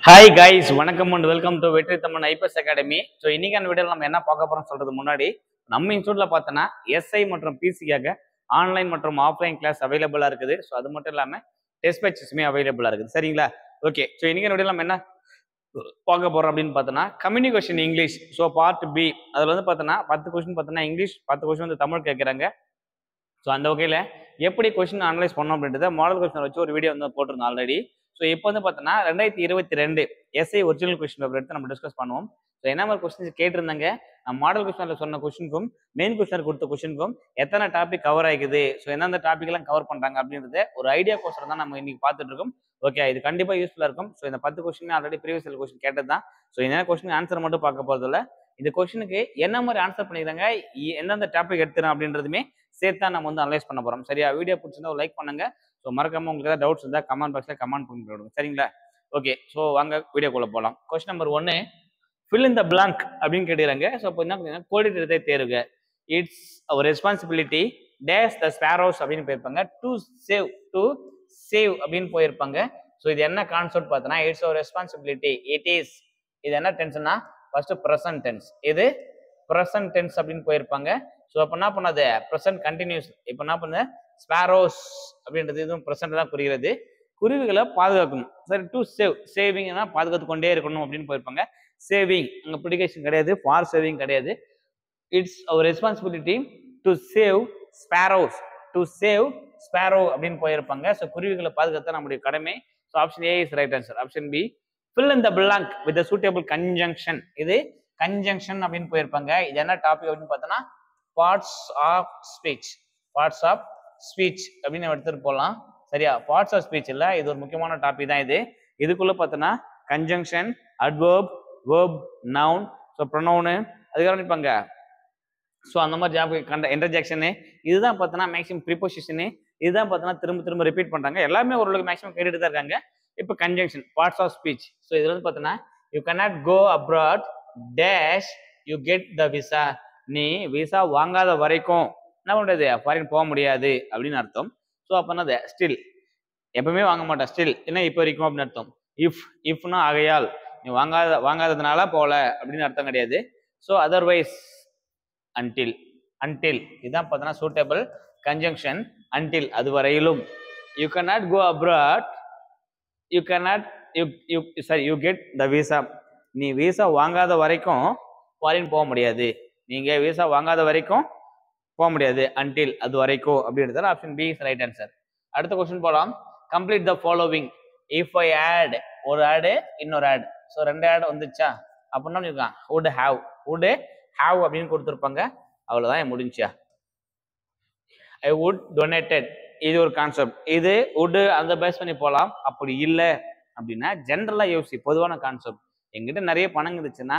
Hi guys, வணக்கம் and welcome to வெற்றி Tamil IPS academy. So இன்னைக்கான வீடியோவில் நம்ம என்ன பார்க்க போறோம் சொல்றது முன்னாடி நம்ம இன்ஸ்டியூட்ல பார்த்தோன்னா எஸ்ஐ மற்றும் பிசிக்காக ஆன்லைன் மற்றும் ஆஃப்லைன் கிளாஸ் அவைலபிளா இருக்குது. ஸோ அது மட்டும் இல்லாமல் டெஸ்ட் பேச்சஸுமே அவைலபிளா இருக்குது. சரிங்களா? ஓகே. ஸோ இன்னைக்கான வீடியோ நம்ம என்ன பார்க்க போறோம் அப்படின்னு பார்த்தோன்னா communication English. So part B அதில் வந்து பார்த்தோன்னா 10 கொஸ்டின் பார்த்தோன்னா இங்கிலீஷ், 10 கொஸ்டின் வந்து தமிழ் கேட்குறாங்க. ஸோ அந்த வகையில் எப்படி கொஸ்டின் அனலைஸ் பண்ணோம் அப்படின்றத மாடல் கொஸ்டின் வச்சு ஒரு வீடியோ வந்து போட்டிருந்தோம் ஆல்ரெடி. ஸோ இப்போ வந்து பார்த்தோன்னா 2022 எஸ்ஐ ஒரிஜினல் கொஸ்டின் பேப்பர் எடுத்து நம்ம டிஸ்கஸ் பண்ணுவோம். ஸோ என்ன மாதிரி கொஸ்டின்ஸ் கேட்டிருந்தாங்க, மாடல் கொஸ்டினில் சொன்ன கொஸ்டினுக்கும் மெயின் கொஸ்டினர் கொடுத்த கொஸ்டினுக்கும் எத்தனை டாபிக் கவர் ஆகிக்குது, ஸோ எந்தெந்த டாபிக்லாம் கவர் பண்ணுறாங்க அப்படின்றத ஒரு ஐடியா கோர்ஸ் தான் நம்ம இன்னைக்கு பார்த்துட்டு இருக்கோம். ஓகே, இது கண்டிப்பாக யூஸ்ஃபுல்லாக இருக்கும். ஸோ இந்த 10 கொஸ்டின் ஆல்ரெடி ப்ரீவியஸ் கொஸ்டின் கேட்டது தான். ஸோ என்ன கொஸ்டின் ஆன்சர் மட்டும் பார்க்க போகிறதில்ல, இந்த கொஸ்டினுக்கு என்ன மாதிரி ஆன்சர் பண்ணிக்கிறாங்க, எந்தெந்த டாபிக் எடுத்துறோம் அப்படின்றதுமே சேர்த்தா நம்ம வந்து அனலைஸ் பண்ண போறோம். சரியா? வீடியோ பிடிச்சிருந்தா ஒரு லைக் பண்ணுங்க. ஸோ மறக்காம உங்களுக்கு ஏதாவது டவுட்ஸ் இருந்தால் கமெண்ட் பாக்ஸ்ல கமெண்ட் பண்ணி விடுங்க. சரிங்களா? ஓகே. ஸோ வாங்க வீடியோக்குள்ள போகலாம். Question number 1, fill in the blank அப்படின்னு கேட்டுக்கிறாங்க. ஸோ இப்போ என்ன கோடிட்டத்தை தேர்வுக. It's our responsibility days the sparrows அப்படின்னு போயிருப்பாங்க. டு சேவ் அப்படின்னு போயிருப்பாங்க. ஸோ இது என்ன கான்செப்ட் பார்த்தோன்னா it's our responsibility it is. இது என்ன டென்ஸ்னா ஃபர்ஸ்ட் ப்ரெசன்ட் டென்ஸ். இது ப்ரெசன்ட் டென்ஸ் அப்படின்னு போயிருப்பாங்க. ஸோ அப்போ என்ன பண்ணாது ப்ரெசன்ட் கண்டினியூஸ். இப்போ என்ன பண்ண ஸ்பேரோஸ் அப்படின்றது இதுவும் ப்ரெசன்ட் தான் குறிக்கிறது. குருவிகளை பாதுகாக்கணும். சரி, டு சேவிங்னா பாதுகாத்து கொண்டே இருக்கணும் அப்படின்னு போயிருப்பாங்க. சேவிங் அங்கே ப்ரிடிகேஷன் கிடையாது, ஃபார் சேவிங் கிடையாது. It's our responsibility to save sparrows. To save sparrow அப்படின்னு போயிருப்பாங்க. ஸோ குருவிகளை பாதுகாத்தா நம்முடைய கடமை. So option A is right answer. Option B fill in the blank with a suitable conjunction. இது கன்ஜங்ஷன் அப்படின்னு போயிருப்பாங்க. இது என்ன டாபிக் அப்படின்னு பார்த்தோன்னா parts of speech. Parts of speech அப்படின்னு எடுத்துட்டு போகலாம். சரியா? பார்ட்ஸ் ஆஃப் ஸ்பீச் இல்லை, இது ஒரு முக்கியமான டாபிக் தான். இதுக்குள்ள பார்த்தோன்னா conjunction, adverb, verb, noun, so pronoun, அதுக்கப்புறம் நினைப்பாங்க. ஸோ அந்த மாதிரி ஜாப் கண்ட இன்டர்ஜெக்ஷனு, இதுதான் பார்த்தோன்னா மேக்ஸிமம் ப்ரிப்போசிஷனு, இதுதான் பார்த்தோன்னா திரும்ப திரும்ப ரிப்பீட் பண்ணுறாங்க. எல்லாமே ஓரளவுக்கு மேக்ஸிமம் கேட்டுட்டு தான் இருக்காங்க. இப்போ conjunction, parts of speech. So இதுல வந்து பார்த்தோன்னா you cannot go abroad dash you get the visa. நீ விசா வாங்காத வரைக்கும் என்ன பண்றது ஃபாரின் போக முடியாது அப்படின்னு அர்த்தம். ஸோ அப்போ என்னது ஸ்டில், எப்பவுமே வாங்க மாட்டேன், ஸ்டில் என்ன இப்போ வரைக்கும் அப்படின்னு அர்த்தம். இஃப்னா ஆகையால், நீ வாங்காததுனால போகல அப்படின்னு அர்த்தம் கிடையாது. ஸோ அதர்வைஸ், அன்டில் இதுதான் பார்த்தோன்னா சூட்டபிள் கன்ஜங்ஷன். அன்டில் அது வரையிலும். You cannot go abroad, you get the visa. நீ விசா வாங்காத வரைக்கும் ஃபாரின் போக முடியாது. நீங்க விசா வாங்காத வரைக்கும் போக முடியாது. அன்டில் அது வரைக்கும் அப்படின்றது option B is right answer. அடுத்த கொஸ்டின் போகலாம். Complete the following. If I had, ஒரு ஆடு இன்னொரு ஆட், ஸோ 2 ஆட் வந்துச்சா அப்படின்னா இருக்கான் would have அப்படின்னு கொடுத்துருப்பாங்க. அவ்வளோதான் முடிஞ்சியா. ஐ would donated, இது ஒரு கான்செப்ட். இது would அந்த பேஸ் பண்ணி போகலாம். அப்படி இல்லை அப்படின்னா ஜென்ரலா யோசி, பொதுவான கான்செப்ட். எங்கிட்ட நிறைய பணம் இருந்துச்சுன்னா,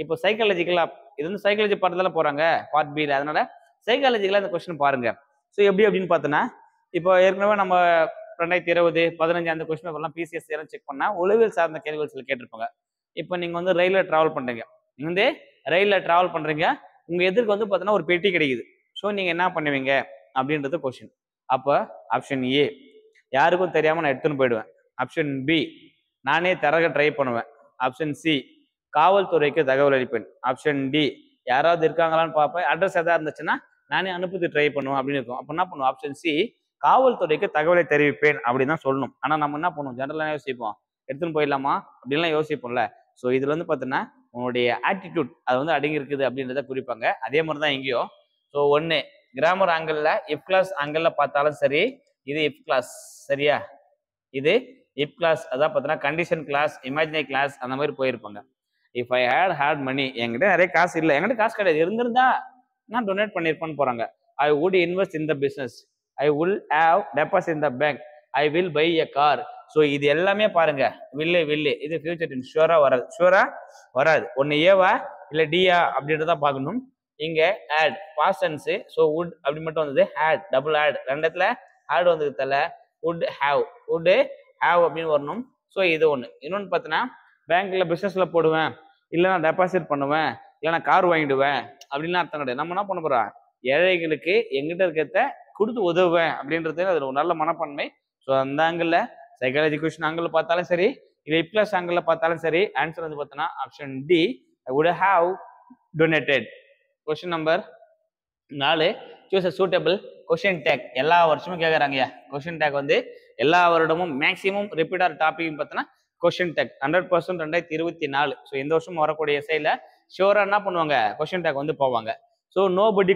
இப்போ சைக்காலஜிக்கலா, இது வந்து சைக்காலஜி பார்ட்ல போறாங்க பார்ட் பி, அதனால சைக்காலஜிக்கலா இந்த கொஸ்டின் பாருங்க. ஸோ எப்படி அப்படின்னு பார்த்தோன்னா, இப்போ ஏற்கனவே நம்ம 2020, 15 அந்த கொஸ்டின் பேப்பர்லாம் பிசிஎஸ் எல்லாம் செக் பண்ணா உளவியல் சார்ந்த கேள்விகள் சில கேட்டிருப்பாங்க. இப்போ நீங்க வந்து ரயில்ல டிராவல் பண்றீங்க, நீங்க வந்து ரயில்ல டிராவல் பண்றீங்க, உங்க எதிர்க்கு வந்து பார்த்தோன்னா ஒரு பெட்டி கிடைக்குது. ஸோ நீங்க என்ன பண்ணுவீங்க அப்படின்றது கொஸ்டின். அப்போ ஆப்ஷன் ஏ, யாருக்கும் தெரியாம நான் எடுத்துன்னு போயிடுவேன். ஆப்ஷன் பி, நானே தரக ட்ரை பண்ணுவேன். ஆப்ஷன் சி, காவல்துறைக்கு தகவல் அளிப்பேன். ஆப்ஷன் டி, யாராவது இருக்காங்களான்னு பார்ப்பேன், அட்ரஸ் எதாவது இருந்துச்சுன்னா நானே அனுப்புறது ட்ரை பண்ணுவேன் அப்படின்னு இருக்கும். அப்போ என்ன பண்ணுவோம், ஆப்ஷன் சி, காவல்துறைக்கு தகவலை தெரிவிப்பேன் அப்படின்னு தான் சொல்லணும். ஆனால் நம்ம என்ன பண்ணுவோம், ஜென்ரலாக யோசிப்போம், எடுத்துன்னு போயிடலாமா அப்படின்லாம் யோசிப்போம்ல. ஸோ இதுல வந்து பார்த்தீங்கன்னா உங்களுடைய ஆட்டிடியூட் அது வந்து அடங்கி இருக்குது அப்படின்றத குறிப்பாங்க. அதே மாதிரி தான் எங்கேயும். ஸோ ஒன்று கிராமர் ஆங்கிளில், இஃப் கிளாஸ் ஆங்கிளில் பார்த்தாலும் சரி, இது இஃப் கிளாஸ். சரியா? இது இஃப் கிளாஸ், அதான் பார்த்தீங்கன்னா கண்டிஷன் கிளாஸ், இமேஜினரி கிளாஸ் அந்த மாதிரி போயிருப்பாங்க. இஃப் ஐ ஹேட் மணி, என்கிட்ட நிறைய காசு இல்லை, என்கிட்ட காசு கிடையாது, இருந்திருந்தா நான் டொனேட் பண்ணியிருப்பேன்னு போறாங்க. I would invest in the business, I will have deposit in the bank, I will buy a car. So இது எல்லாமே பாருங்க வில்லு இது ஃபியூச்சர் டென்ஸ். ஷூரா வராது. ஒன்னு ஏவா இல்லை டியா அப்படின்றத பார்க்கணும். இங்க had past tense, so would அப்படி மட்டும் வந்தது. ஹேட் டபுள் ஆட், 2 இடத்துல ஆட் வந்தது தல. வுட் ஹேவ் அப்படின்னு வரணும். ஸோ இது ஒன்று. இன்னொன்று பார்த்தீங்கன்னா பேங்க்ல பிஸ்னஸ்ல போடுவேன், இல்லை நான் டெபாசிட் பண்ணுவேன், இல்லை நான் கார் வாங்கிடுவேன் அப்படின்லாம் அர்த்தம் கிடையாது. நம்ம என்ன பண்ண போறோம், ஏழைகளுக்கு எங்கிட்ட இருக்கிறத கொடுத்து உதவுவேன் அப்படின்றது அது ஒரு நல்ல மனப்பான்மை. ஸோ அந்த ஆங்கிள் சைக்காலஜி கொஸ்டின் ஆங்கிள் பார்த்தாலும் சரி, இல்லை ப்ளஸ் ஆங்கிள் பார்த்தாலும் சரி ஆன்சர் வந்து பார்த்தோன்னா option D I would have donated. Question number 4 choose a suitable question tag. எல்லா வருஷமும் கேட்குறாங்கய்யா கொஸ்டின் டேக் வந்து எல்லா வருடமும் மேக்ஸிமம் ரிப்பீட்டர் டாபிக் பார்த்தோன்னா கொஸ்டின் டேக் 100% 2024. ஸோ இந்த வருஷம் வரக்கூடிய எஸ்ஐல ஷியோரா என்ன பண்ணுவாங்க கொஸ்டின் டேக் வந்து போவாங்க. ஸோ நோபடி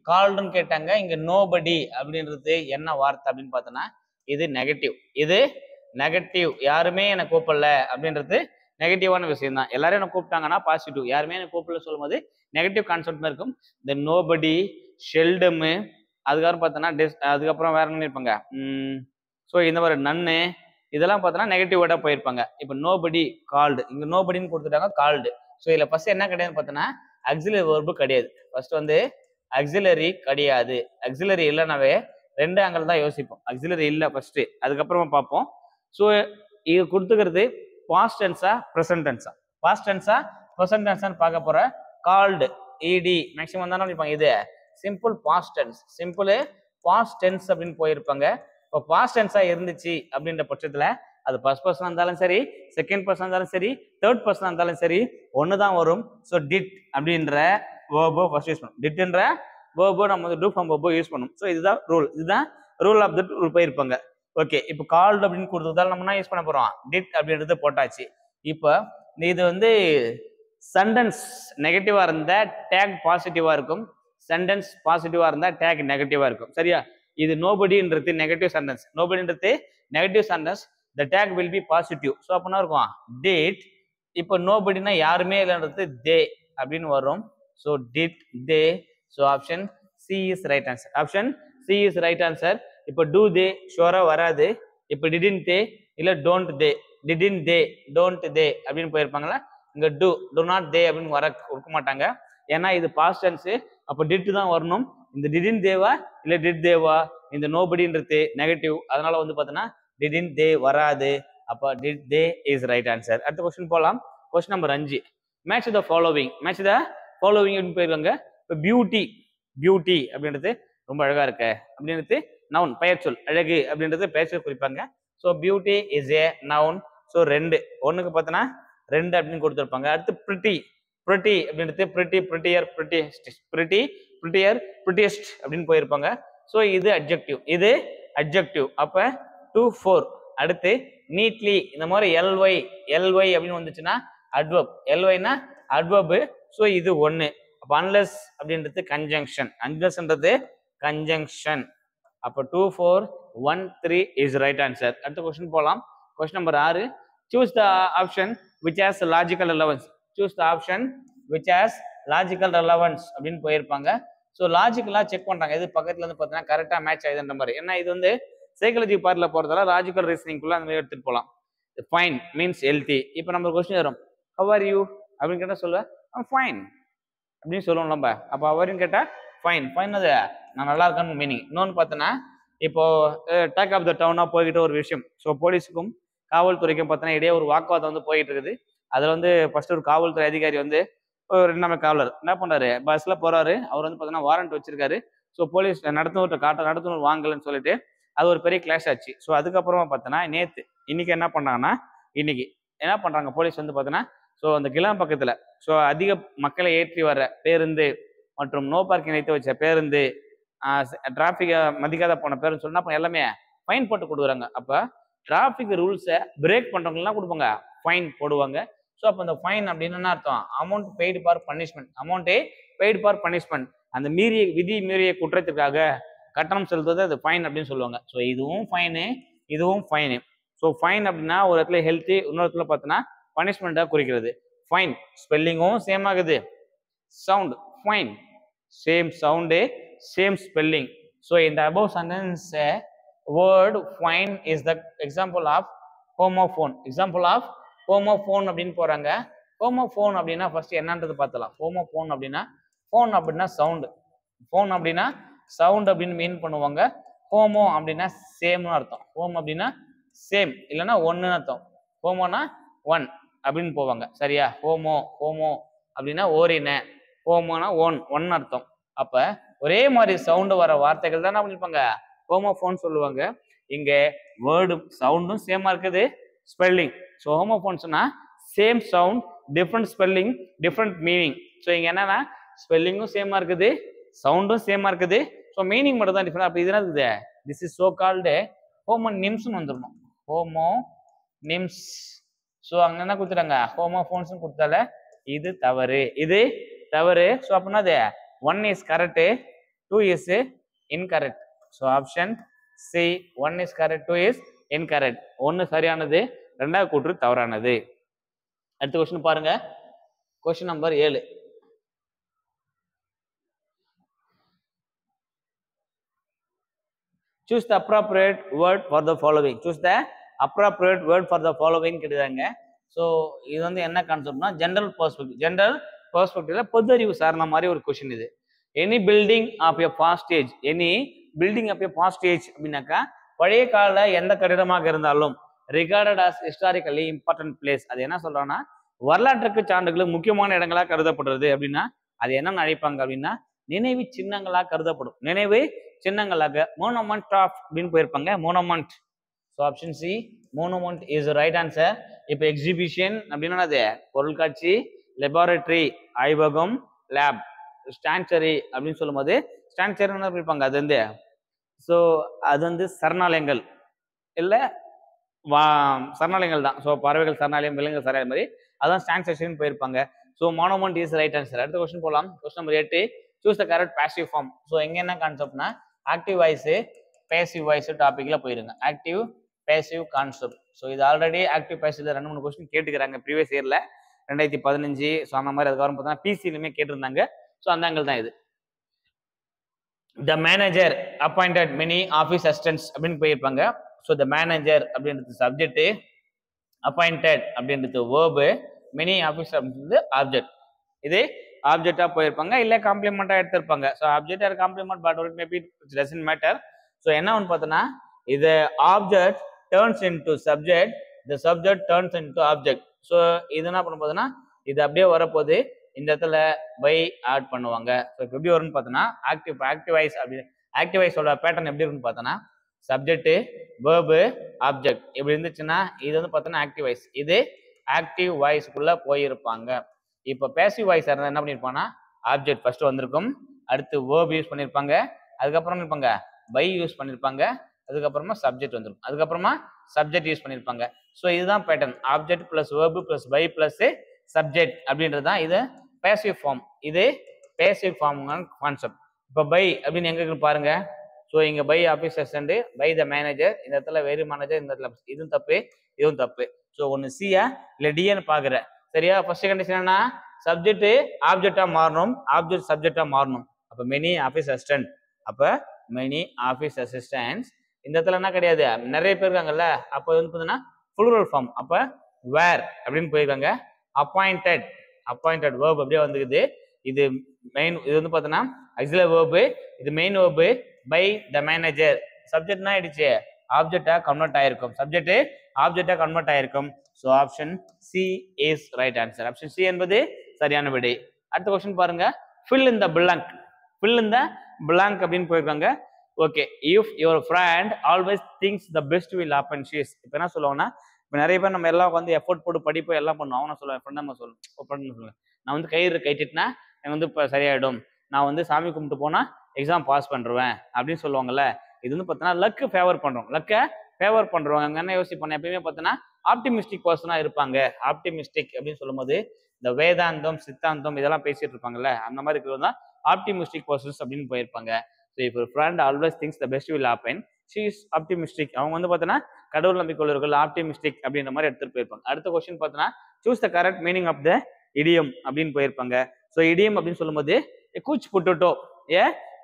கால்டுன்னு கேட்டாங்க. இங்க நோபடி அப்படின்றது என்ன வார்த்தை அப்படின்னு பார்த்தோன்னா இது நெகட்டிவ். இது நெகட்டிவ். யாருமே என்னை கூப்பிடல அப்படின்றது நெகட்டிவான விஷயம் தான். எல்லாரும் என்ன கூப்பிட்டாங்கன்னா பாசிட்டிவ். யாருமே என்ன கூப்பிடல சொல்லும் போது நெகட்டிவ் கான்செப்ட் இருக்கும். இந்த நோபடி ஷெல்டமு அதுக்கப்புறம் பார்த்தோன்னா அதுக்கப்புறம் வேற என்ன இருப்பாங்க ஸோ இந்த மாதிரி நன்னு இதெல்லாம் பார்த்தோன்னா நெகட்டிவ் வேர்டாக போயிருப்பாங்க. இப்போ நோபடி கால்டு இங்க நோபடின்னு கொடுத்துட்டாங்க கால்டு. ஸோ இதில் ஃபர்ஸ்ட் என்ன கிடையாதுன்னு பார்த்தோன்னா ஆக்சிலரி வெர்பு கிடையாது. ஃபர்ஸ்ட் வந்து ஆக்சிலரி கிடையாது. ஆக்சிலரி இல்லைனாவே ரெண்டு ஆங்கிள் தான் யோசிப்போம். ஆக்சிலரி இல்லை ஃபர்ஸ்ட், அதுக்கப்புறமா பார்ப்போம். ஸோ இது கொடுத்துக்கிறது பாஸ்ட் டென்ஸா ப்ரெசன்ட் டென்ஸா? பாஸ்ட் டென்ஸா ப்ரெசன்ட் டென்ஸான்னு பார்க்க போற. கால்டு இடி மேக்ஸிமம் தானே இருப்பாங்க. இது simple past tense. Simple past tense அப்படின்னு போயிருப்பாங்க. இப்போ பாஸ்ட் டென்ஸா இருந்துச்சு அப்படின்ற பட்சத்துல அது ஃபர்ஸ்ட் பர்சன் இருந்தாலும் சரி, செகண்ட் பர்சன் இருந்தாலும் சரி, தேர்ட் பர்சன் இருந்தாலும் சரி ஒன்று தான் வரும். ஸோ டிட் அப்படின்ற வேர்போ ஃபர்ஸ்ட் யூஸ் பண்ணும். டிட்ன்ற வேர்போ நம்ம வந்து டூ ஃபார்ம் வேர்போ யூஸ் பண்ணும். ஸோ இதுதான் ரூல். இதுதான் ரூல் ஆஃப் தட் ரூல் போயிருப்பாங்க. ஓகே, இப்போ கால்டு அப்படின்னு கொடுத்ததால நம்ம என்ன யூஸ் பண்ண போறோம்? டிட் அப்படின்றது போட்டாச்சு. இப்போ இது வந்து சென்டென்ஸ் நெகட்டிவா இருந்தா டேக் பாசிட்டிவா இருக்கும். சென்டென்ஸ் பாசிட்டிவா இருந்தா டேக் நெகட்டிவா இருக்கும். சரியா? இது நோபடின்றது நெகட்டிவ் சென்டென்ஸ். நோபடின்றது negative sentence. The tag will be positive. So அப்படின்னா இருக்கும் டிட். இப்போ நோபடினா யாருமே இல்லைன்றது தே அப்படின்னு வரும். So did they. So option C is right answer. Option C is right answer. இப்போ டூ தே ஷுவரா வராது. இப்போ டிடின் தே இல்ல don't they. டிடின் they don't they அப்படின்னு போயிருப்பாங்களா? இங்க டு நாட் தே அப்படின்னு வர கொடுக்க மாட்டாங்க. ஏன்னா இது பாஸ்ட் டென்ஸ். அப்போ டிட் தான் வரணும். இந்த டிடின் தேவா இல்ல டிட் தேவா? இந்த நோபடின்றது நெகட்டிவ். அதனால வந்து பார்த்தோன்னா டிடின் தே வராது. அப்போ did they is right answer. அடுத்த கொஸ்டின் போகலாம். Question number 5 match the following. Match the following அப்படின்னு போயிருக்காங்க. இப்போ பியூட்டி அப்படின்றது ரொம்ப அழகா இருக்கு அப்படின்றது நவுன் பெயர்ச்சொல். அழகு அப்படின்றது பெயர்ச்சொல் குறிப்பாங்க. So beauty is a noun. So ரெண்டு ஒன்றுக்கு பார்த்தோன்னா ரெண்டு அப்படின்னு கொடுத்துருப்பாங்க. அடுத்து ப்ரிட்டி அப்படின்றது ப்ரிட்டியஸ்ட் அப்படின்னு போயிருப்பாங்க. ஸோ இது அட்ஜெக்டிவ். அப்போ 2 4. அடுத்து நீட்லி இந்த மாதிரி எல்ஒய் அப்படின்னு வந்துச்சுன்னா அட்வர்ப். எல்ஒய்னா அட்வர்பு. ஸோ இது ஒன்று. அப்போ அன்லெஸ் அப்படின்றது கன்ஜங்ஷன். அன்லெஸ்ன்றது கன்ஜங்ஷன். அப்போ 2 4 1 3 இஸ் ரைட் ஆன்சர். அடுத்த கொஸ்டின் போகலாம். Question number 6 choose the option which has logical relevance. Choose the option which has logical relevance அப்படின்னு போயிருப்பாங்க. ஸோ லாஜிக்கலாக செக் பண்ணுறாங்க. இது பக்கத்துல இருந்து பார்த்தீங்கன்னா கரெக்டாக மேட்ச் ஆகுதுன்ற மாதிரி. ஏன்னா இது வந்து சைக்காலஜி பார்ட்ல போறதால லாஜிக்கல் ரீசனிங்குள்ள அந்த மாதிரி எடுத்துட்டு போகலாம். Fine means healthy. இப்போ நம்ம கொஸ்டின் வரும் ஹவ் ஆர் யூ அப்படின்னு கேட்டால் சொல்லுவேன் ஃபைன் அப்படின்னு சொல்லுவோம் நம்ம. அப்போ ஹவ் கேட்டால் ஃபைன் அது நான் நல்லா இருக்கேன்னு மீனிங். இன்னொன்று பார்த்தோன்னா இப்போ டேக் ஆஃப் த டவுனாக போய்கிட்ட ஒரு விஷயம். ஸோ போலீஸுக்கும் காவல்துறைக்கும் பார்த்தோன்னா இடையே ஒரு வாக்குவாதம் வந்து போயிட்டு இருக்குது. அதில் வந்து ஃபர்ஸ்ட் ஒரு காவல்துறை அதிகாரி வந்து ஒரு 2 காவலர் என்ன பண்றாரு, பஸ்ல போறாரு. அவர் வந்து பார்த்தீங்கன்னா வாரண்ட் வச்சிருக்காரு. ஸோ போலீஸ் நடத்துனர் வாங்கலன்னு சொல்லிட்டு அது ஒரு பெரிய கிளாஷ் ஆச்சு. ஸோ அதுக்கப்புறமா பார்த்தோன்னா இன்னைக்கு என்ன பண்ணாங்கன்னா போலீஸ் வந்து பார்த்தோன்னா ஸோ அந்த கிளாம் பக்கத்துல ஸோ அதிக மக்களை ஏற்றி வர பேருந்து மற்றும் நோ பார்க்கிங் வைத்து வச்ச பேருந்து டிராஃபிக்கை மதிக்காத போன பேருந்து சொன்னா அப்போ எல்லாமே ஃபைன் போட்டு கொடுக்குறாங்க. அப்போ டிராஃபிக் ரூல்ஸை பிரேக் பண்றவங்கலாம் கொடுப்பாங்க ஃபைன் போடுவாங்க. ஸோ அப்போ அந்த ஃபைன் அப்படின்னு என்ன அர்த்தம்? Amount paid for punishment. அந்த விதி மீறிய குற்றத்திற்காக கட்டணம் செலுத்துவது அது ஃபைன் அப்படின்னு சொல்லுவாங்க. ஸோ இதுவும் ஃபைனு. ஸோ ஃபைன் அப்படின்னா ஒரு இடத்துல ஹெல்த்தி, இன்னொரு இடத்துல பார்த்தோன்னா பனிஷ்மெண்ட்டாக குறிக்கிறது. ஃபைன் ஸ்பெல்லிங்கும் சேம் ஆகுது. Sound fine same sound same spelling. So இந்த above sentence word fine is the example of homophone. அப்படின்னு போறாங்க. ஹோமோஃபோன் அப்படின்னா ஃபர்ஸ்ட் என்னன்றது பார்த்தலாம். ஹோமோஃபோன் அப்படின்னா சவுண்ட் அப்படின்னு மீன் பண்ணுவாங்க. ஹோமோ அப்படின்னா சேம்னு அர்த்தம். ஹோம் அப்படின்னா சேம் இல்லைன்னா ஒன்னுன்னு அர்த்தம். ஹோமோனா 1 அப்படின்னு போவாங்க. சரியா? ஹோமோ அப்படின்னா ஓரின, ஹோமோனா ஒன் அர்த்தம். அப்ப ஒரே மாதிரி சவுண்டு வர வார்த்தைகள் தான் என்ன பண்ணிருப்பாங்க? ஹோமோஃபோன் சொல்லுவாங்க. இங்க வேர்டும் சவுண்டும் சேமா இருக்குது, ஸ்பெல்லிங். ஸோ ஹோமோஃபோன்ஸ்னா same sound different spelling different meaning. So இங்கே என்னன்னா ஸ்பெல்லிங்கும் சேமாக இருக்குது, சவுண்டும் சேமாக இருக்குது, ஸோ மீனிங் மட்டும் தான் டிஃப்ரெண்ட். அப்போ இது என்ன இருக்குது, திஸ் இஸ் சோ கால்டு ஹோமோனிம்ஸ்னு வந்துடணும், ஹோமோனிம்ஸ். ஸோ அங்கே என்ன கொடுத்துட்டாங்க, ஹோமோஃபோன்ஸ்னு கொடுத்தால இது தவறு, இது தவறு. ஸோ அப்படின்னா அது 1 is correct, 2 is incorrect. So option C 1 is correct, 2 is incorrect. 1 சரியானது, 2வது கூற்று தவறானது. அடுத்த கொஸ்டின் பாருங்க, question number 7. Choose the appropriate word for the following. Choose the appropriate word for the following கேட்டுதாங்க. ஸோ இது வந்து என்ன கான்செப்ட்னா ஜென்ரல் பெர்ஸ்பெக்டிவ், ஜென்ரல் பெர்ஸ்பெக்டிவ்ல பொது அறிவு சார்ந்த மாதிரி ஒரு கொஸ்டின் இது. Any building of a past age, any building of a past age அப்படின்னாக்கா பழைய கால எந்த கட்டிடமாக இருந்தாலும் recorded as historically important place, அது என்ன சொல்றோம்னா வரலாற்றுக்கு சான்றுகளுக்கு முக்கியமான இடங்களாக கருதப்படுறது. அப்படின்னா அது என்னன்னு அழைப்பாங்க அப்படின்னா நினைவு சின்னங்களாக கருதப்படும், நினைவு சின்னங்களாக மோனோமெண்ட் ஆஃப் அப்படின்னு போயிருப்பாங்க, monument. So option C monument is right answer. இப்போ எக்ஸிபிஷன் அப்படின்னா அது பொருட்காட்சி, லெபார்டரி ஆய்வகம், லேப், ஸ்டான்சரி அப்படின்னு சொல்லும் போது ஸ்டான்சரி என்ன போயிருப்பாங்க, அது வந்து ஸோ அது வந்து சரணாலயங்கள் இல்லை சரணாலயங்கள் தான். ஸோ பறவைகள் சரணாலயம், விலங்குகள் சரணாலயம் மாதிரி அதான் ஸ்டான்சரின்னு போயிருப்பாங்க. So monument is right answer. அடுத்த கொஸ்டின் போகலாம். Question number 8, choose the correct passive form. So எங்க என்ன கான்செப்ட்னா ஆக்டிவ் வாய்ஸ் பேசிவ் வாய்ஸ் டாபிக்ல போயிருங்க, ஆக்டிவ் பேசிவ் கான்செப்ட். ஸோ இது ஆல்ரெடி ஆக்டிவ் பேசிவ்ல 2-3 கொஸ்டின் கேட்டுக்கிறாங்க ப்ரீவியஸ் இயர்ல 2015. ஸோ அந்த மாதிரி அதுக்கப்புறம் பார்த்தா பிசிலுமே கேட்டிருந்தாங்க. ஸோ அந்த ஆங்கிள் தான் இது. The manager appointed many office assistants அப்படின்னு போயிருப்பாங்க. ஸோ த மேனேஜர் அப்படின்றது சப்ஜெக்ட், அப்பாயிண்டட் அப்படின்றது வேர்பு, மெனி ஆஃபீஸ் அப்படின்றது ஆப்ஜெக்ட். இது ஆப்ஜெக்டா போயிருப்பாங்க, இல்லை காம்ப்ளிமெண்டா எடுத்திருப்பாங்க. So object or complement but maybe it doesn't matter. So என்ன ஒன்று பார்த்தோன்னா இது object turns into subject, the subject turns into object. So இது என்ன பண்ண போதுன்னா இது அப்படியே வரப்போகுது, இந்த இடத்துல பை ஆட் பண்ணுவாங்க. ஸோ இப்போ எப்படி வரும்னு பார்த்தோன்னா ஆக்டிவைஸ் அப்படி ஆக்டிவைஸோட பேட்டர்ன் எப்படி இருக்குன்னு பார்த்தோன்னா சப்ஜெக்ட் வேர்பு ஆப்ஜெக்ட் இப்படி இருந்துச்சுன்னா இது வந்து பார்த்தோன்னா ஆக்டிவைஸ், இது ஆக்டிவ் வாய்ஸ்க்குள்ள போயிருப்பாங்க. இப்போ பேசிவ் வாய்ஸ் இருந்தால் என்ன பண்ணியிருப்பாங்கன்னா ஆப்ஜெக்ட் ஃபர்ஸ்ட் வந்திருக்கும், அடுத்து வேர்ப் யூஸ் பண்ணியிருப்பாங்க, அதுக்கப்புறம் இருப்பாங்க பை யூஸ் பண்ணியிருப்பாங்க, அதுக்கப்புறமா சப்ஜெக்ட் வந்துடும், அதுக்கப்புறமா சப்ஜெக்ட் யூஸ் பண்ணியிருப்பாங்க. ஸோ இதுதான் pattern, object plus verb plus by plus subject அப்படின்றது தான் இது பேசிவ் ஃபார்ம். இது பேசிவ் ஃபார்ம் கான்செப்ட். இப்போ பை அப்படின்னு எங்க இருக்கு பாருங்க. ஸோ இங்க by office assistant, by the manager, இந்த இடத்துல வெரி மேனேஜர், இந்த இடத்துல இதுவும் தப்பு இதுவும் தப்பு. ஸோ ஒன்று சியா இல்லை டிஏன்னு பாக்குற சரியா. ஃபர்ஸ்ட் கண்டிஷன் என்ன, சப்ஜெக்ட் ஆப்ஜெக்டா மாறணும், ஆப்ஜெக்ட் சப்ஜெக்டா மாறணும். அப்போ மெனி ஆஃபீஸ் அசிஸ்டன்ட், அப்போ மெனி ஆஃபீஸ் அசிஸ்டன்ட்ஸ். இந்த இடத்துல என்ன கிடையாது, நிறைய பேர் இருக்காங்கல்ல, அப்போ வந்து பார்த்தீங்கன்னா ப்ளூரல் ஃபார்ம், அப்போ வேர் அப்படின்னு போயிருக்காங்க. அப்பாயிண்டட், அப்பாயிண்டட் வேர்ப் அப்படியே வந்துக்குது. இது மெயின், இது வந்து பார்த்தோன்னா ஆக்சிலரி வேர்பு, இது main verb. By the manager சப்ஜெக்ட்னா ஆயிடுச்சு ஆப்ஜெக்டா கன்வெர்ட் ஆயிருக்கும், சப்ஜெக்ட் ஆப்ஜெக்டா கன்வெர்ட் ஆயிருக்கும். So option C is right answer. Option C என்பது சரியான விடை. அடுத்த கொஸ்டின் பாருங்க, fill in the blank, fill in the blank அப்படின்னு போயிருக்காங்க. Okay, if your friend always thinks the best will happen she's. இப்போ என்ன சொல்லுவாங்கன்னா இப்போ நிறைய பேர் நம்ம எல்லாம் வந்து எஃபோர்ட் போட்டு படிப்போம் எல்லாம் பண்ணுவோம். அவனை சொல்லுவேன் ஃப்ரெண்ட் நம்ம சொல்லுவேன் நான் வந்து கயிறு கைட்டிட்டுனா எனக்கு வந்து இப்போ சரியாயிடும், நான் வந்து சாமி கும்பிட்டு போனா எக்ஸாம் பாஸ் பண்ணுவேன் அப்படின்னு சொல்லுவாங்கல்ல. இது வந்து பார்த்தீங்கன்னா லக்கு ஃபேவர் பண்றோம், லக்கை ஃபேவர் பண்றவங்க அங்கே என்ன யோசிப்பாங்க எப்பயுமே பார்த்தீங்கன்னா ஆப்டிமிஸ்டிக் பர்சனா இருப்பாங்க. ஆப்டிமிஸ்டிக் அப்படின்னு சொல்லும் போது இந்த வேதாந்தம் சித்தாந்தம் இதெல்லாம் பேசிட்டு இருப்பாங்கல்ல, அந்த மாதிரி இருக்கிறது தான் ஆப்டிமிஸ்டிக் பர்சன்ஸ் அப்படின்னு போயிருப்பாங்க. ஸோ இப்போ friend always thinks the best will happen, she is optimistic. அவங்க வந்து பார்த்தீங்கன்னா கடவுள் நம்பிக்கையுள்ளவர்கள், ஆப்டிமிஸ்டிக் அப்படின்ற மாதிரி எடுத்துட்டு போயிருப்பாங்க. அடுத்த கொஸ்டின் பார்த்தீங்கன்னா choose the correct meaning of the idiom அப்படின்னு போயிருப்பாங்க. ஸோ இடியம் அப்படின்னு சொல்லும்போது கூச் புட்டோட்டோ,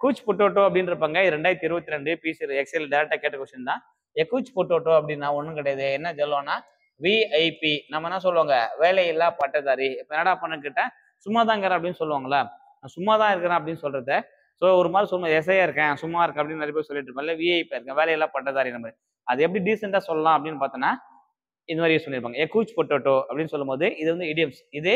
கூச் புட்டோட்டோ அப்படின்னு இருப்பாங்க. 2022 பிசி எக்ஸல் டேரக்டா கேட்ட கொஸ்டின் தான். கூச் புட்டோட்டோ அப்படின்னா ஒன்றும் கிடையாது, என்ன சொல்லுவோம்னா விஐபி. நம்ம என்ன சொல்லுவாங்க, வேலையில்லா பட்டதாரி. இப்போ என்னடா பண்ண கேட்டேன், சும்மா தாங்கிறேன் அப்படின்னு சொல்லுவாங்களா, நான் சும்மா தான் இருக்கிறேன் அப்படின்னு சொல்றத. ஸோ ஒரு மாதிரி சொல்லுவோம், எஸ்ஐயா இருக்கேன் சும்மா இருக்கேன் அப்படின்னு நிறைய பேர் சொல்லிட்டு இருப்பாங்க. விஐபி இருக்கேன் வேலையில்லா பட்டதாரி நம்ம, அது எப்படி டீசெண்டா சொல்லலாம் அப்படின்னு பார்த்தோன்னா இந்த மாதிரி யூஸ் பண்ணிருப்பாங்க. கூச் பொட்டோட்டோ அப்படின்னு சொல்லும் போது இது வந்து இடியம்ஸ், இது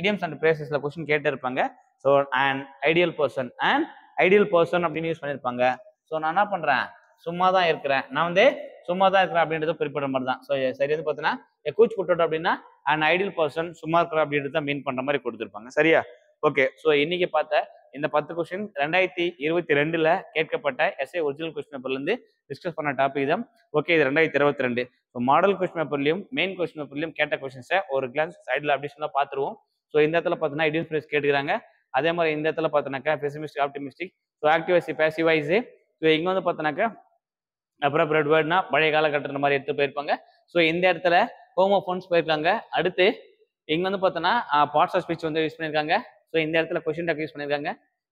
இடியம்ஸ் அண்ட் பிரேசஸ்ல கொஸ்டின் கேட்டு இருப்பாங்க. So and ideal person and ideal person அப்படின்னு யூஸ் பண்ணியிருப்பாங்க. ஸோ நான் என்ன பண்றேன், சும்மா தான் இருக்கிறேன், நான் வந்து சும்மா தான் இருக்கிற அப்படின்றத குறிப்பிடுற மாதிரி தான். ஸோ சரி வந்து பார்த்தீங்கன்னா கூச் புட்டோட் அப்படின்னா அண்ட் ஐடியல் பர்சன் சும்மா இருக்கிற அப்படின்றத மீன் பண்ற மாதிரி கொடுத்துருப்பாங்க. சரியா? ஓகே. ஸோ இன்னைக்கு பார்த்த இந்த 10 கொஸ்டின் 2022ல கேட்கப்பட்ட எஸ்ஏ ஒரிஜினல் கொஸ்டின் பேப்பர்ல இருந்து டிஸ்கஸ் பண்ண டாபிக் தான். ஓகே, இது 2022. ஸோ மாடல் கொஸ்டின் பேப்பர்லையும் மெயின் கொஸ்டின் பேப்பர்லையும் கேட்ட கொஸ்டின்ஸை ஒரு கிளான்ஸ் சைடில் அடிஷனலாக பார்த்துருவோம். ஸோ இந்த இடத்துல பார்த்தீங்கன்னா இடியம்ஸ் ஃப்ரேஸ் கேட்டுக்கிறாங்க. அதே மாதிரி இந்த இடத்துல பார்த்தோன்னாக்கா pessimistic optimistic, so active voice passive voice. So இங்கே வந்து பார்த்தோன்னாக்கா அப்புறம் பிரெட் வேர்ட்னா பழைய காலகட்டத்தில் மாதிரி எடுத்து போயிருப்பாங்க. ஸோ இந்த இடத்துல ஹோமோஃபோன்ஸ் போயிருக்காங்க. அடுத்து இங்கே வந்து பார்த்தோன்னா பார்ட்ஸ் ஆஃப் ஸ்பீச் வந்து யூஸ் பண்ணியிருக்காங்க. ஸோ இந்த இடத்துல கொஸ்டின் டாக் யூஸ் பண்ணியிருக்காங்க.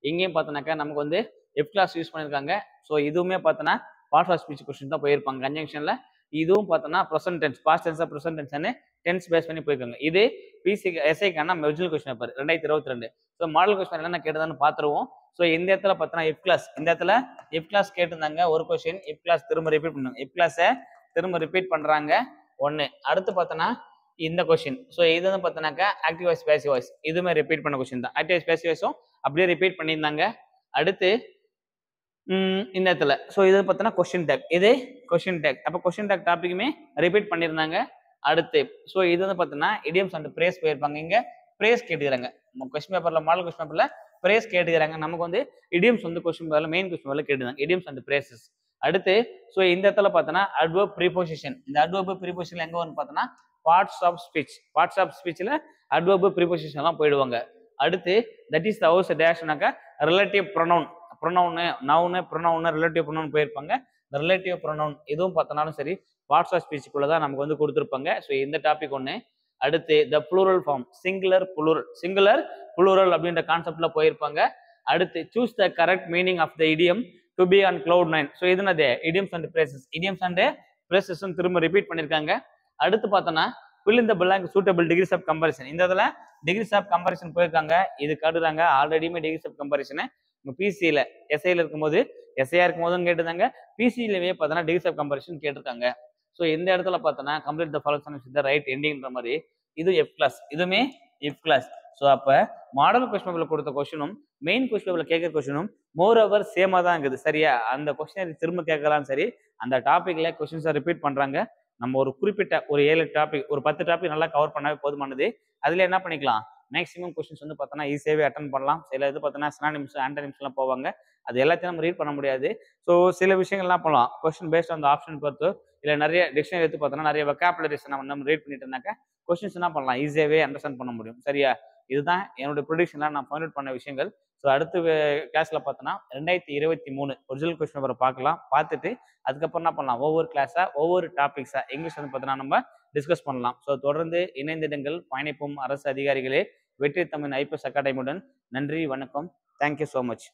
இங்கேயும் பார்த்தோன்னாக்கா நமக்கு வந்து எஃப் கிளாஸ் யூஸ் பண்ணியிருக்காங்க. ஸோ இதுவுமே பார்த்தோன்னா பார்ட்ஸ் ஆஃப் ஸ்பீச் கொஸ்டின் தான் போயிருப்பாங்க கன்ஜங்ஷனில். இதுவும் பார்த்தோன்னா present tense, past tense present டென்ஸ்னு டென்ஸ் பேஸ் பண்ணி போயிருக்காங்க. இது பிசி எஸ்ஐக்கான original question paper 2022. So model question என்னென்ன கேட்டதான்னு பார்த்துருவோம். ஸோ இந்த இடத்துல பார்த்தோன்னா எஃப் கிளாஸ், இந்த இடத்துல எஃப் கிளாஸ் கேட்டிருந்தாங்க. ஒரு கொஸ்டின் எஃப் கிளாஸ் திரும்ப ரிப்பீட் பண்ணாங்க. எஃப் கிளாஸை திரும்ப ரிப்பீட் பண்ணுறாங்க ஒன்று. அடுத்து பார்த்தோன்னா இந்த கொஸ்டின், ஸோ இது வந்து பார்த்தோன்னாக்கா ஆக்டிவ் வாய்ஸ் பேசிவ் வாய்ஸ், இதுவுமே ரிப்பீட் பண்ண கொஸ்டின் தான். ஆக்டிவ் வாய்ஸ் பேசிவ் வாய்ஸும் அப்படியே ரிப்பீட் பண்ணியிருந்தாங்க. அடுத்து இந்த இடத்துல ஸோ இது பார்த்தோன்னா கொஸ்டின் டேக், இது கொஸ்டின் டேக். அப்போ கொஸ்டின் டேக் டாபிக்குமே ரிப்பீட் பண்ணியிருந்தாங்க. அடுத்து ஸோ இது வந்து பார்த்தோன்னா இடியம்ஸ் அண்ட் பிரேஸ் போயிருப்பாங்க. இங்கே பிரேஸ் கேட்டுக்கிறாங்க. கொஸ்டின் பேப்பரில் மாடல் கொஸ்டின் பேப்பரில் பிரேஸ் கேட்டுக்கிறாங்க. நமக்கு வந்து இடியம்ஸ் வந்து கொஸ்டின் பேப்பரில் மெயின் கொஸ்டின் பேப்பரில் கேட்டுருந்தாங்க இடியம்ஸ் அண்ட் பிரேசஸ். அடுத்து ஸோ இந்த இடத்துல பார்த்தோன்னா அட்வர்ப் ப்ரீபொசிஷன். இந்த அட்வர்ப் ப்ரீபொசிஷன் எங்கே வந்து பார்த்தோன்னா parts of speech, parts of ஸ்பீச்சில் அட்வர்ப் ப்ரீபொசிஷன்லாம் போயிடுவாங்க. அடுத்து தட் இஸ் த ஹவுஸ் டேஷ்னாக்கா relative pronoun, pronoun noun pronoun relative pronoun போயிருப்பாங்க. இந்த ரிலேட்டிவ் ப்ரொனவுன் இதுவும் பார்த்தனாலும் சரி பார்ட்ஸ் ஆஃப் ஸ்பீச்சுக்குள்ள தான் நமக்கு வந்து கொடுத்துருப்பாங்க. ஸோ இந்த டாபிக் ஒன்று. அடுத்து the plural form, singular plural, singular plural அப்படின்ற கான்செப்ட்ல போயிருப்பாங்க. அடுத்து choose the correct meaning of the idiom to be on cloud 9. So இது என்னது idioms and phrases, idioms and phrases திரும்ப ரிப்பீட் பண்ணியிருக்காங்க. அடுத்து பார்த்தோன்னா fill in the blank suitable degrees of comparison. இந்த இதில் டிகிரிஸ் ஆஃப் கம்பேரிசன் போயிருக்காங்க. இது கடுறாங்க ஆல்ரெடியுமே டிகிரிஸ் ஆஃப் கம்பேரிசனை பிசியில் எஸ்ஐயில் இருக்கும்போது எஸ்ஐயா இருக்கும் போதும் கேட்டிருந்தாங்க. பிசியிலவே பார்த்தோன்னா டிகிரிஸ் ஆஃப் கம்பேரிசன் கேட்டிருக்காங்க. ஸோ இந்த இடத்துல பார்த்தோன்னா complete the following with the right எண்டிங்ன்ற மாதிரி இது எஃப் கிளாஸ், இதுவுமே எஃப் கிளாஸ். ஸோ அப்போ மாடல் கொஸ்டின் பேப்பரில் கொடுத்த கொஸ்டினும் மெயின் கொஸ்டின் பேப்பரில் கேட்குற கொஸ்டினும் மோர் ஓவர் சேமாக தான் இருக்குது. சரியா? அந்த கொஸ்டினை திரும்ப கேட்கலாம். சரி, அந்த டாப்பிக்கில் கொஸ்டின்ஸை ரிப்பீட் பண்ணுறாங்க. நம்ம ஒரு குறிப்பிட்ட ஒரு 7 டாபிக், ஒரு 10 டாபிக் நல்லா கவர் பண்ணாவே போதுமானது. அதில் என்ன பண்ணிக்கலாம், மேக்ஸிமம் கொஸ்டின்ஸ் வந்து பார்த்தோன்னா ஈஸியாகவே அட்டன் பண்ணலாம். சில இது பார்த்தோன்னா சினானிம்ஸ் ஆன்டனிம்ஸ்லாம் போவாங்க. அது எல்லாத்தையும் நம்ம ரீட் பண்ண முடியாது. ஸோ சில விஷயங்கள்லாம் பண்ணலாம். கொஸ்டின் பேஸ்ட் அந்த ஆப்ஷன் பொறுத்து இல்லை நிறைய டிக்ஷனரி எடுத்து பார்த்தோன்னா நிறைய வெக்காபுலரிஸ் நம்ம ரீட் பண்ணிட்டு இருந்தாக்க கொஸ்டின்ஸ் என்ன பண்ணலாம், ஈஸியாகவே அண்டர்ஸ்டாண்ட் பண்ண முடியும். சரியா? இதுதான் என்னுடைய ப்ரொடிக்ஷன்லாம் நான் ஃபைண்ட் அவுட் பண்ண விஷயங்கள். ஸோ அடுத்த கிளாஸில் பார்த்தோன்னா 2023 ஒரிஜினல் கொஸ்டின் பேப்பரை பார்க்கலாம். பார்த்துட்டு அதுக்கப்புறம் என்ன பண்ணலாம், ஒவ்வொரு கிளாஸாக ஒவ்வொரு டாபிக்ஸாக இங்கிலீஷ் வந்து பார்த்தோன்னா நம்ம டிஸ்கஸ் பண்ணலாம். ஸோ தொடர்ந்து இணைந்திடுங்கள், பயணிப்போம் அரசு அதிகாரிகளே. வெற்றி தமிழ் ஐபிஎஸ் அகாடமியுடன். நன்றி, வணக்கம். Thank you so much.